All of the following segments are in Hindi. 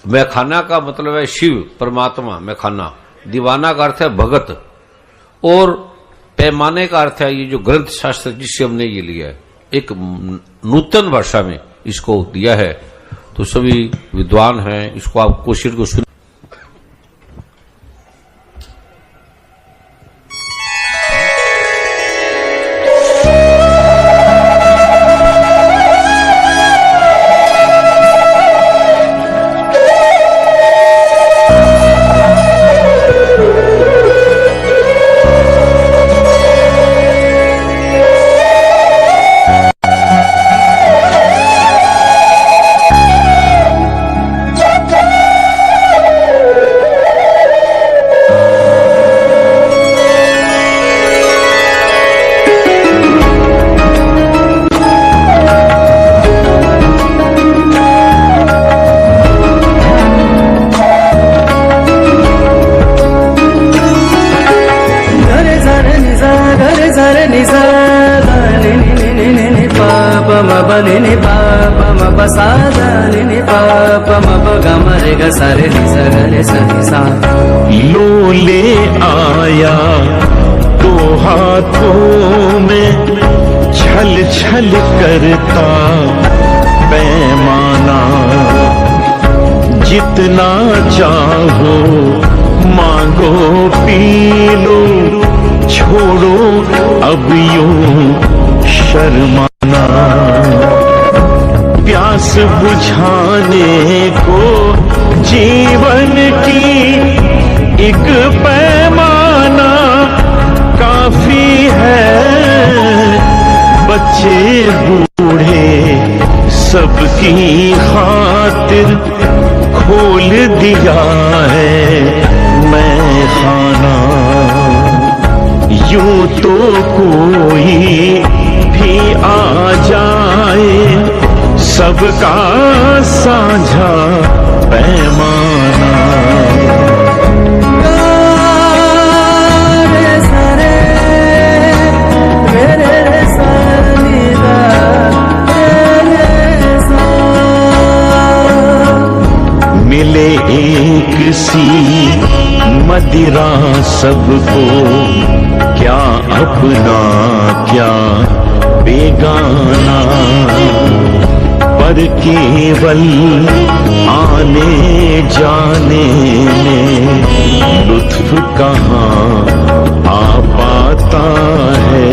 मैखाना का मतलब है शिव परमात्मा, मैखाना। दीवाना का अर्थ है भगत, और पैमाने का अर्थ है ये जो ग्रंथ शास्त्र जिससे हमने ये लिया है, एक नूतन भाषा में इसको दिया है। तो सभी विद्वान हैं, इसको आप कोशिश को सुन। लो ले आया तो हाथों में छल छल करता पैमाना, जितना चाहो मांगो पी लो, छोड़ो अब यूं शर्माना। प्यास बुझाने को जीवन की एक पैमाना काफी है, बच्चे बूढ़े सबकी खातिर खोल दिया है मैं खाना। यूं तो कोई भी आ जाए, सबका साझा पैमाना। मिले एक सी मदिरा सबको, क्या अपना क्या बेगाना, पर केवल आने जाने में लुत्फ कहाँ आ पाता है।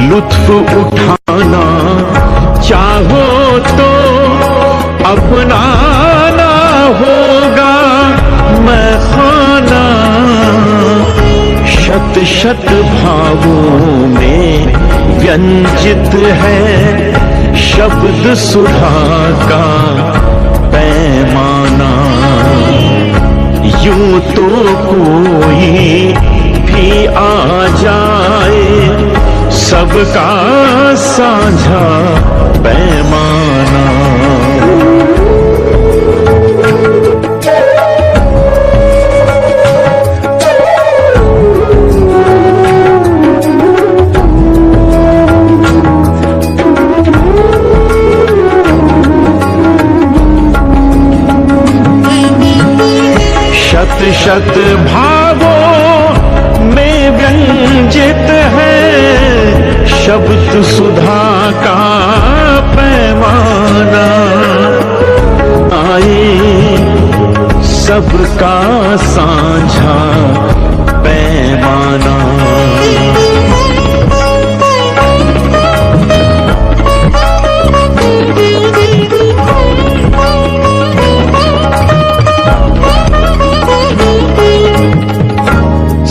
लुत्फ उठाना चाहो तो अपनाना होगा मैं खाना। शत शत भावों में व्यंजित है शब्द सुधा का पैमाना। यूं तो कोई भी आ जाए, सबका साझा पैमाना। शत शत भावों में व्यंजित है शब्द सुधा का पैमाना। आए सबका साझा पैमाना।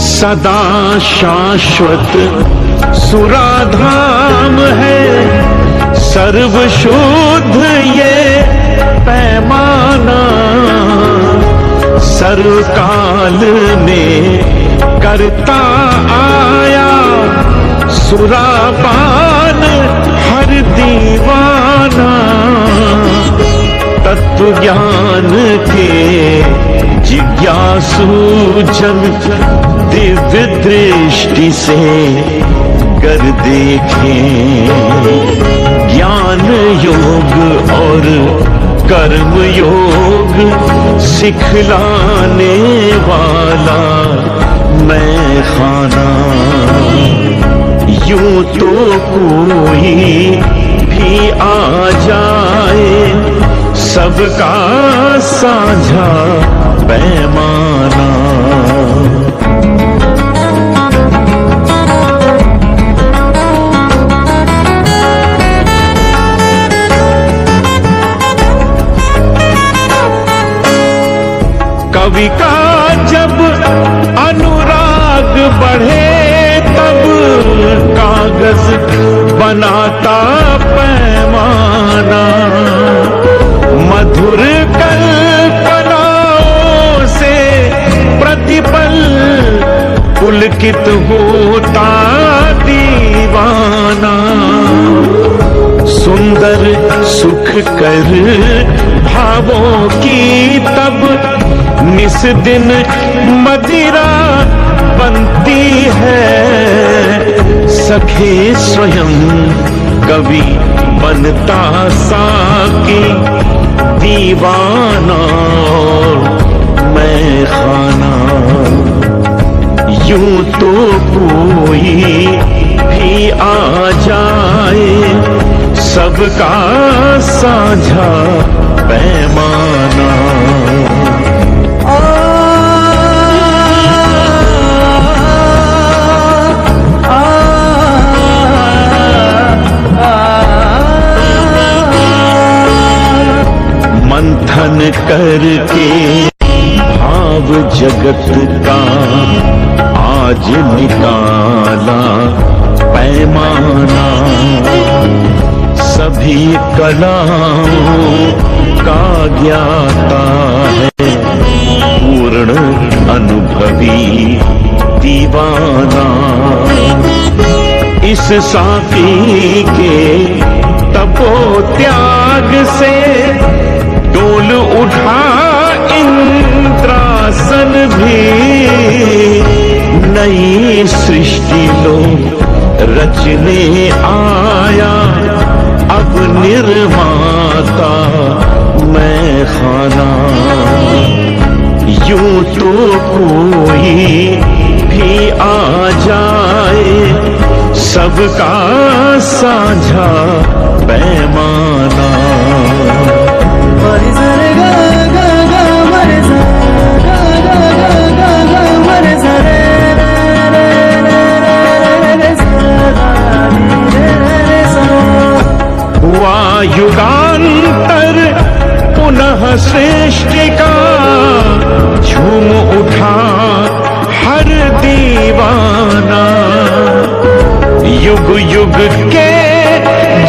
सदा शाश्वत सुराधाम है सर्वशुद्ध ये पैमाना। सर्वकाल में करता आया सुरापान हर दीवाना। तत्व ज्ञान के जिज्ञासु जन दिव्य दृष्टि से कर देखें। ज्ञान योग और कर्म योग सिखलाने वाला मैं खाना। यूं तो कोई भी आ जाए, सबका साझा पैमाना। कवि का जब अनुराग बढ़े, तब कागज बनाता पैमाना। मधुर कल्पनाओं से प्रतिपल पुलकित होता दीवाना। सुंदर सुख कर भावों की तब निस दिन मदिरा बनती है। सखे स्वयं कवि बनता साकी, दीवाना मैं खाना। यूं तो कोई भी आ जाए, सबका साझा पैमाना। मंथन करके भाव जगत का आज निकाला पैमाना। सभी कलाओं का ज्ञाता है पूर्ण अनुभवी दीवाना। इस साकी के तपो त्याग से डोल उठा इंद्रासन भी। नई सृष्टि लो रचने आया, अब निर्माता मैं खाना। यूं तो कोई भी आ जाए, सबका साझा पैमाना। हुआ युगांतर पुनः सृष्टि का, झूम उठा हर दीवाना। युग युग के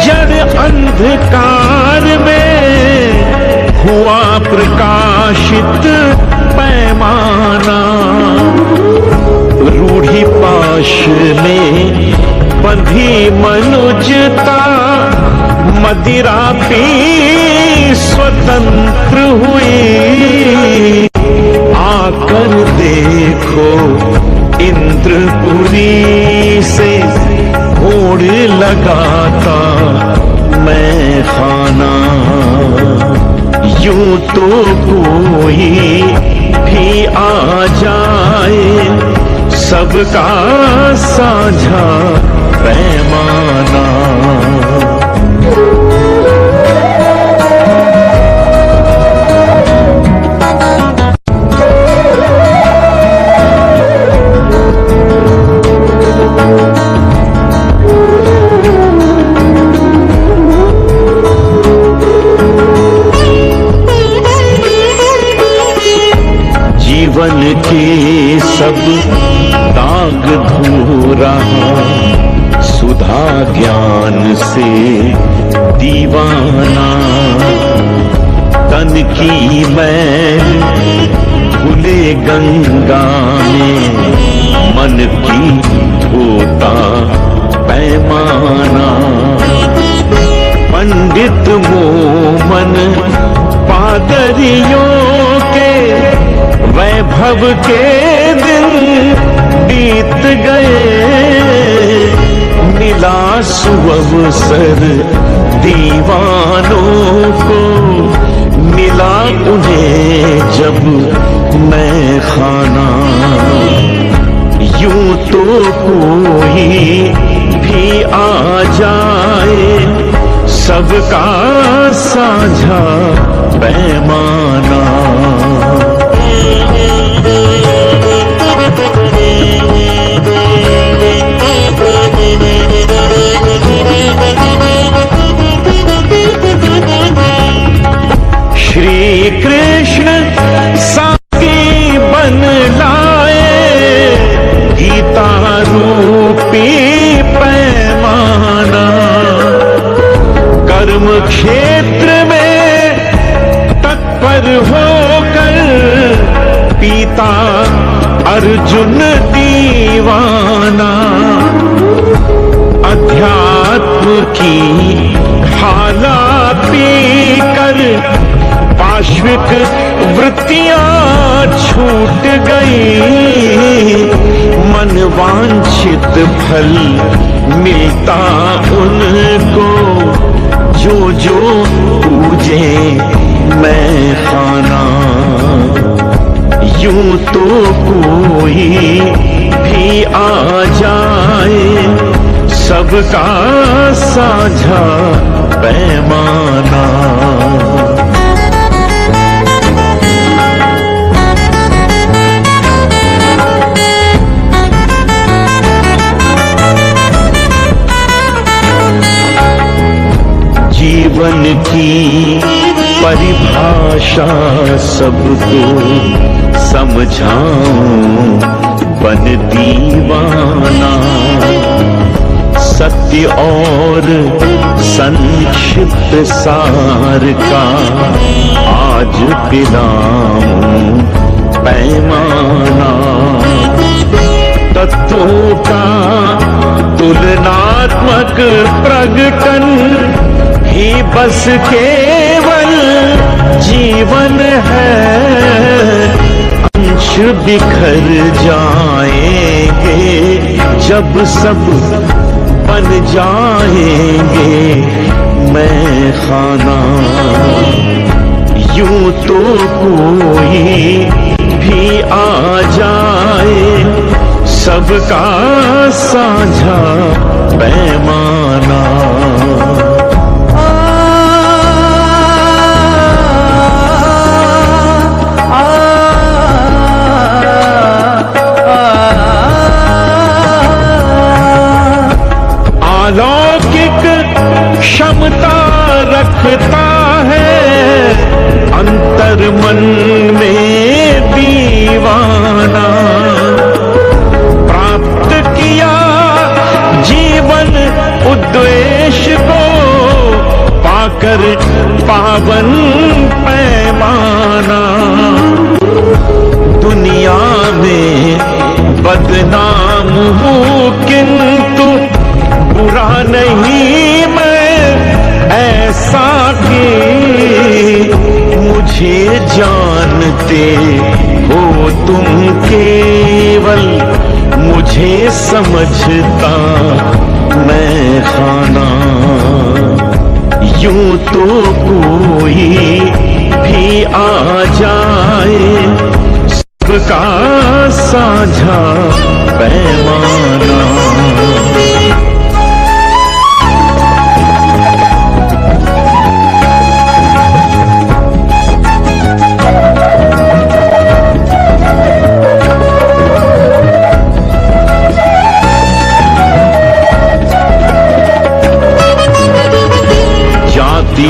जड़ अंधकार में हुआ प्रकाशित पैमाना। रूढ़ी पाश में बंधी मनुजता, मदिरा पी स्वतंत्र हुई। आकर देखो इंद्रपुरी से होड़ लगाता मैं खाना। यूं तो कोई भी आ जाए, सबका साझा पैमाना। जीवन के सब दाग धो रहा, सुधा ज्ञान से दीवाना। तन की मैल खुले गंगा में, मन की धोता पैमाना। पंडित मोमन पादरियों के वैभव के दिन बीत गए। मिला सुअवसर दीवानों को उन्हें जब मैं खाना, यूं तो कोई भी आ जाए, सबका साझा पैमाना। श्री कृष्ण साकी बन लाए, गीता रूपी पैमाना। कर्म क्षेत्र में तत्पर होकर पीता अर्जुन दीवाना। अध्यात्म की हाला पीकर पाश्विक वृत्तियां छूट गई, मन वांछित फल मिलता उनको, जो जो पूजे मैं खाना। यूं तो कोई भी आ जाए, सबका साझा पैमाना। जीवन की परिभाषा सबको समझाऊं बन दीवाना। सत्य और संक्षिप्त सार का आज पिलाऊं पैमाना। तत्वों का तुलनात्मक प्रगटन ही बस केवल जीवन है। अंश बिखर जाएंगे जब सब बन जाएंगे मैं खाना। यूं तो कोई भी आ जाए, सबका साझा पैमाना। अलौकिक क्षमता रखता है अंतर मन में दीवाना। प्राप्त किया जीवन उद्देश्य को पाकर पावन पैमाना। दुनिया में बदनाम हूँ किंतु बुरा नहीं मैं ऐसा कि मुझे जानते हो तुम केवल मुझे समझता मैं खाना। यूं तो कोई भी आ जाए, सबका साझा पैमाना।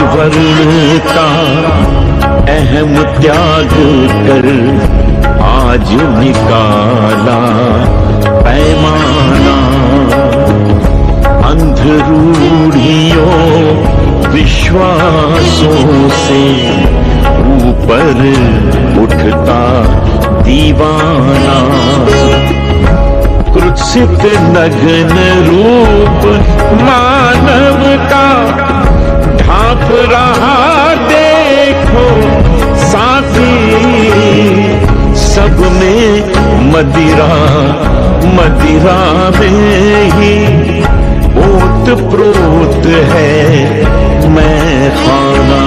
वर्ण का अहम त्याग कर आज निकाला पैमाना। अंधरूढ़ियों विश्वासों से ऊपर उठता दीवाना। कुत्सित नग्न रूप मानव का ढांप रहा देखो साथी। सब में मदिरा मदिरा में ही ओत प्रोत है मैं खाना।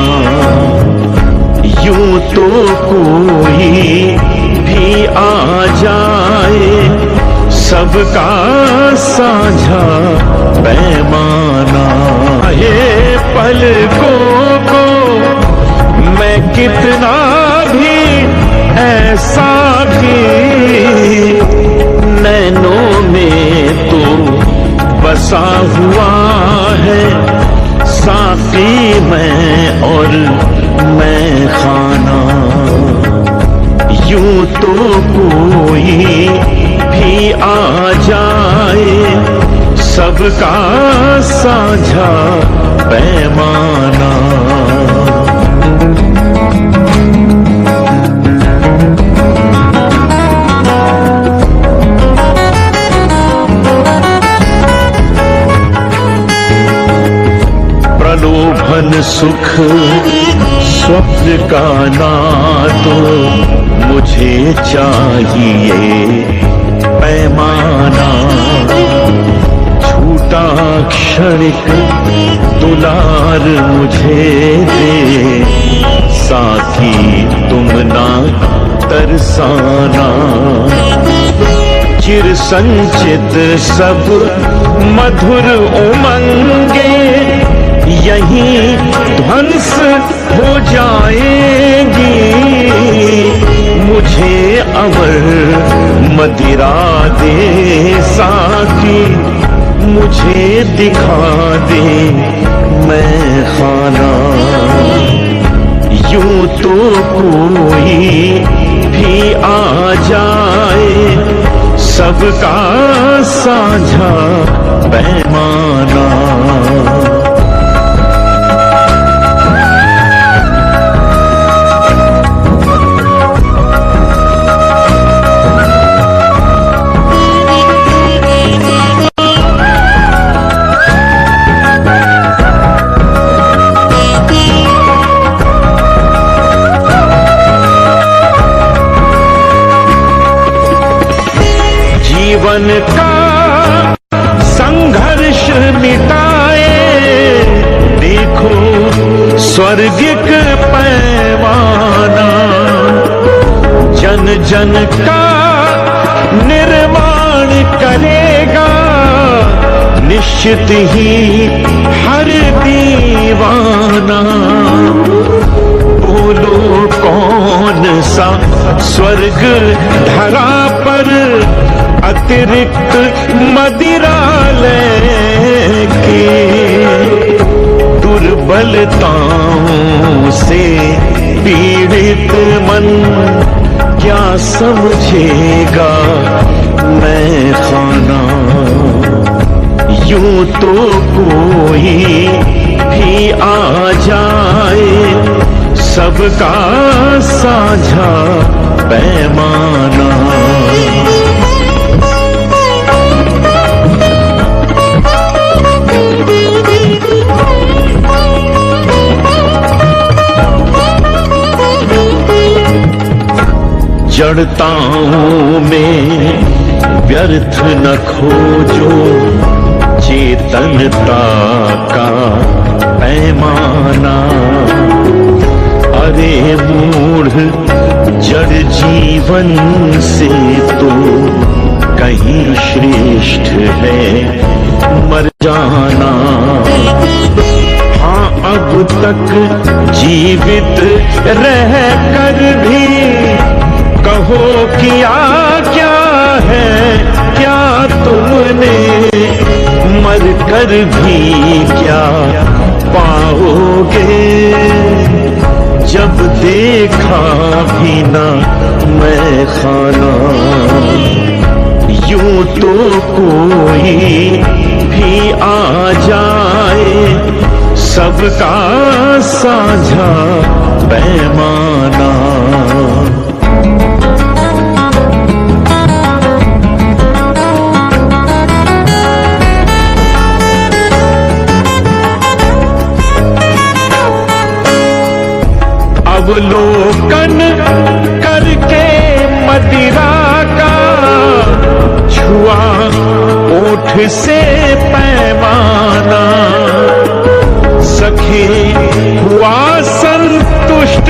यूं तो कोई भी आ जाए, सबका साझा पैमाना। ये पलकों को मैं कितना भी ऐसा भी नैनों में तो बसा हुआ है, साकी मैं और मैं खाना। यूं तो कोई भी आ जाए, सबका साझा पैमाना। प्रलोभन सुख स्वप्न का ना तो मुझे चाहिए पैमाना। झूठा क्षणिक दुलार मुझे दे, साकी तुम ना तरसाना। चिर संचित सब मधुर उमंगे यहीं ध्वंस हो जाएगी। मुझे अमर मदिरा दे साकी, मुझे दिखा दे मैं खाना। यूं तो कोई भी आ जाए, सबका साझा पैमाना। जीवन का संघर्ष मिटाए, देखो स्वर्गिक पैमाना। जन जन का निर्माण करेगा निश्चित ही हर दीवाना। बोलो कौन सा स्वर्ग धरा पर अतिरिक्त मदिरा लेके। दुर्बलताओं से पीड़ित मन क्या समझेगा मैं खाना। यूं तो कोई भी आ जाए, सबका साझा पैमाना। जड़ताओं में व्यर्थ न खोजो, चेतनता का पैमाना। अरे मूढ़ जड़ जीवन से तो कहीं श्रेष्ठ है मर जाना। हाँ अब तक जीवित रह कर भी कहो किया क्या है क्या तुमने, मर कर भी क्या पाओगे जब देखा भी ना मैं खाना। यूं तो कोई भी आ जाए, सबका साझा पैमाना। अवलोकन करके मदिरा का छुआ ओठ से पैमाना। सखी हुआ संतुष्ट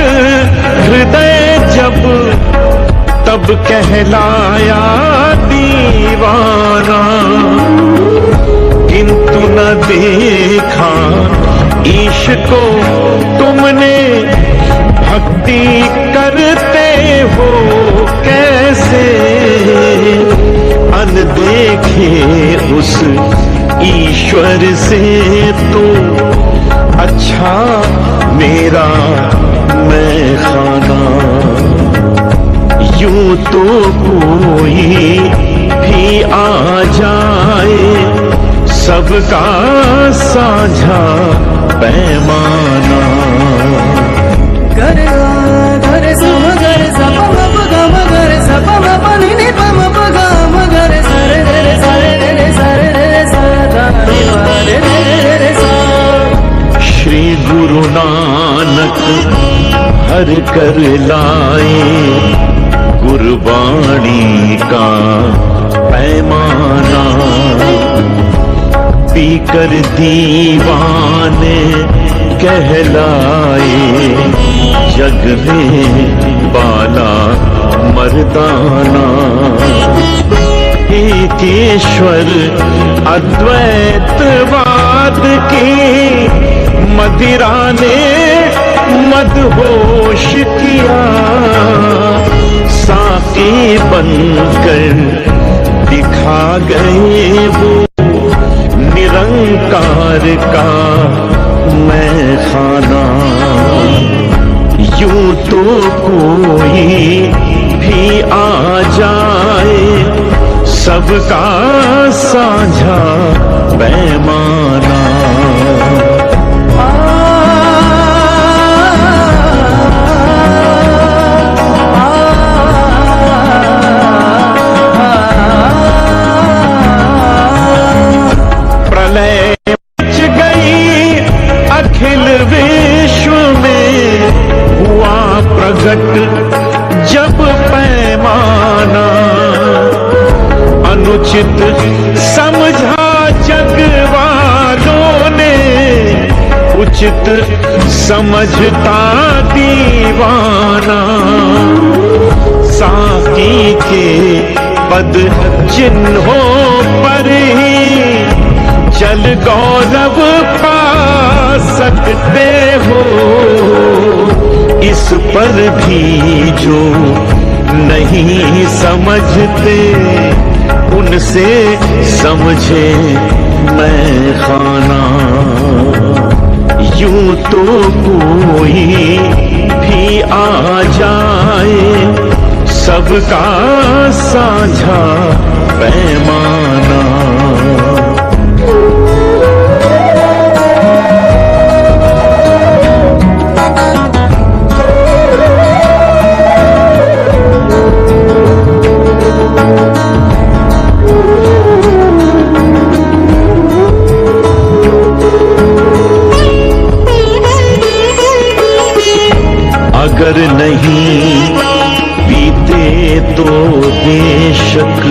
कहलाया दीवाना, किंतु न देखा ईश को तुमने, भक्ति करते हो कैसे, अनदेखे उस ईश्वर से तो अच्छा मेरा मैं खाना। यूं तो कोई भी आ जाए, सबका साझा पैमाना। गर गर सम गर सप मप गम गर सप मप नि नि पम प गम गर सरे रे सरे रे सरे रे सदा रे रे सा। श्री गुरु नानक हर कर लाए, गुरबाणी का पैमाना। पीकर दीवाने कहलाए, जग में बाला मर्दाना। एकेश्वर अद्वैतवाद की मदिरा ने मदहोश किया, साकी बनकर दिखा गए वो निरंकार का मैं खाना। यूं तो कोई भी आ जाए, सबका साझा पैमाना। प्रलय मच गई अखिल विश्व में, हुआ प्रगट जब पैमाना। अनुचित समझा जग वालों ने, उचित समझता दीवाना। साकी के पद चिन्हों पर ही चल गौरव पा सकते हो, इस पर भी जो नहीं समझते, उनसे समझे मैं खाना। यूं तो कोई भी आ जाए, सबका साझा पैमाना। अगर नहीं पीते तो बेशक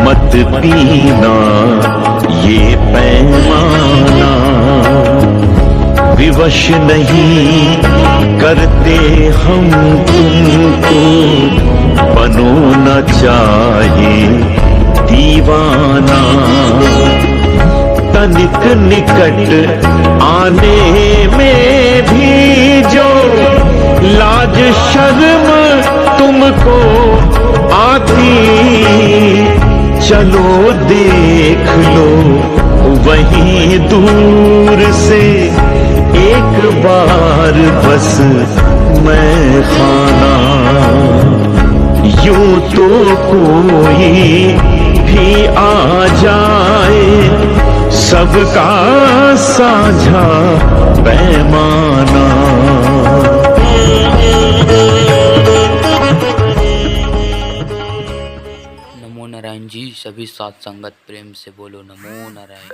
मत पीना ये पैमाना। विवश नहीं करते हम तुमको, बनो न चाहे दीवाना। तनिक निकट आने में भी जो लाज शर्म तुमको आती, चलो देख लो वहीं दूर से एक बार बस मैं खाना। यूं तो कोई भी आ जाए, सबका साझा पैमाना। नमो नारायण जी। सभी साथ संगत प्रेम से बोलो नमो नारायण।